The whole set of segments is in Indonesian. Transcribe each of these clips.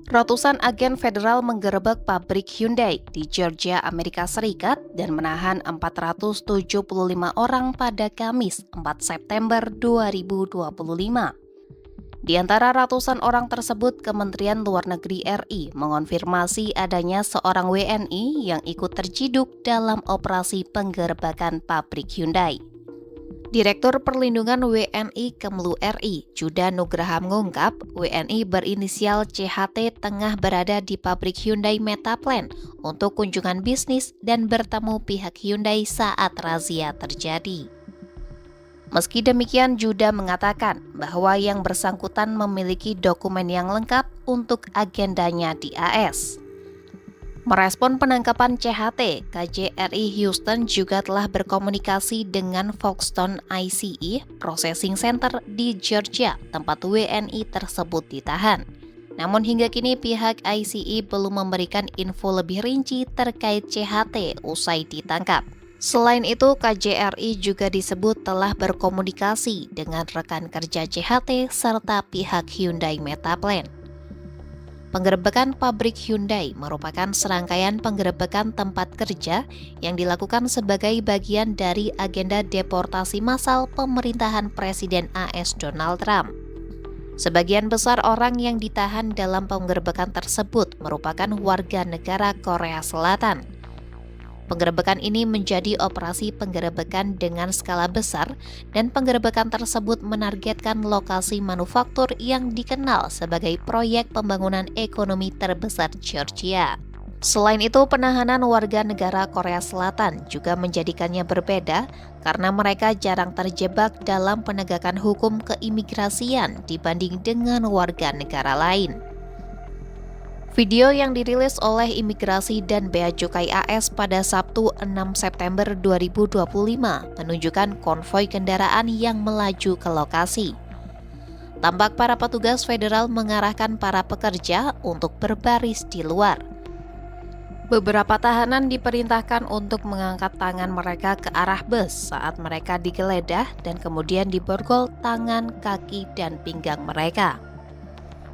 Ratusan agen federal menggerebek pabrik Hyundai di Georgia, Amerika Serikat dan menahan 475 orang pada Kamis 4 September 2025. Di antara ratusan orang tersebut, Kementerian Luar Negeri RI mengonfirmasi adanya seorang WNI yang ikut terciduk dalam operasi penggerebekan pabrik Hyundai. Direktur Perlindungan WNI Kemlu RI, Juda Nugraha mengungkap, WNI berinisial CHT tengah berada di pabrik Hyundai Metaplan untuk kunjungan bisnis dan bertemu pihak Hyundai saat razia terjadi. Meski demikian, Juda mengatakan bahwa yang bersangkutan memiliki dokumen yang lengkap untuk agendanya di AS. Merespon penangkapan CHT, KJRI Houston juga telah berkomunikasi dengan Foxton ICE Processing Center di Georgia, tempat WNI tersebut ditahan. Namun hingga kini pihak ICE belum memberikan info lebih rinci terkait CHT usai ditangkap. Selain itu, KJRI juga disebut telah berkomunikasi dengan rekan kerja CHT serta pihak Hyundai Metaplan. Penggerebekan pabrik Hyundai merupakan serangkaian penggerebekan tempat kerja yang dilakukan sebagai bagian dari agenda deportasi massal pemerintahan Presiden AS Donald Trump. Sebagian besar orang yang ditahan dalam penggerebekan tersebut merupakan warga negara Korea Selatan. Penggerebekan ini menjadi operasi penggerebekan dengan skala besar dan penggerebekan tersebut menargetkan lokasi manufaktur yang dikenal sebagai proyek pembangunan ekonomi terbesar Georgia. Selain itu, penahanan warga negara Korea Selatan juga menjadikannya berbeda karena mereka jarang terjebak dalam penegakan hukum keimigrasian dibanding dengan warga negara lain. Video yang dirilis oleh Imigrasi dan Bea Cukai AS pada Sabtu 6 September 2025 menunjukkan konvoi kendaraan yang melaju ke lokasi. Tampak para petugas federal mengarahkan para pekerja untuk berbaris di luar. Beberapa tahanan diperintahkan untuk mengangkat tangan mereka ke arah bus saat mereka digeledah dan kemudian diborgol tangan, kaki, dan pinggang mereka.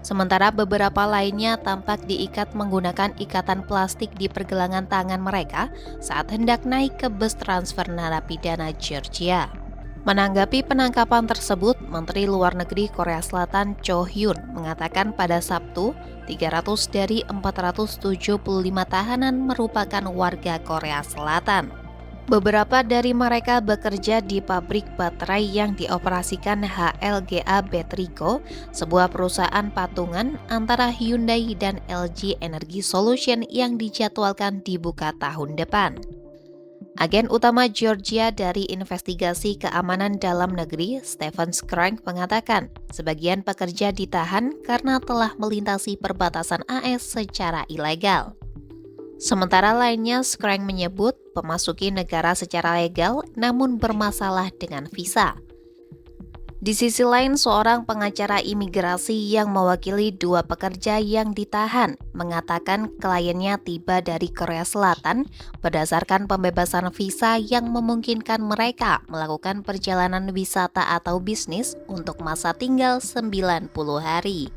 Sementara beberapa lainnya tampak diikat menggunakan ikatan plastik di pergelangan tangan mereka saat hendak naik ke bus transfer narapidana Georgia. Menanggapi penangkapan tersebut, Menteri Luar Negeri Korea Selatan Cho Hyun mengatakan pada Sabtu, 300 dari 475 tahanan merupakan warga Korea Selatan. Beberapa dari mereka bekerja di pabrik baterai yang dioperasikan HLGA Betrigo, sebuah perusahaan patungan antara Hyundai dan LG Energy Solution yang dijadwalkan dibuka tahun depan. Agen utama Georgia dari Investigasi Keamanan Dalam Negeri, Stephen Skrank, mengatakan sebagian pekerja ditahan karena telah melintasi perbatasan AS secara ilegal. Sementara lainnya, Skrank menyebut memasuki negara secara legal namun bermasalah dengan visa. Di sisi lain, seorang pengacara imigrasi yang mewakili dua pekerja yang ditahan mengatakan kliennya tiba dari Korea Selatan berdasarkan pembebasan visa yang memungkinkan mereka melakukan perjalanan wisata atau bisnis untuk masa tinggal 90 hari.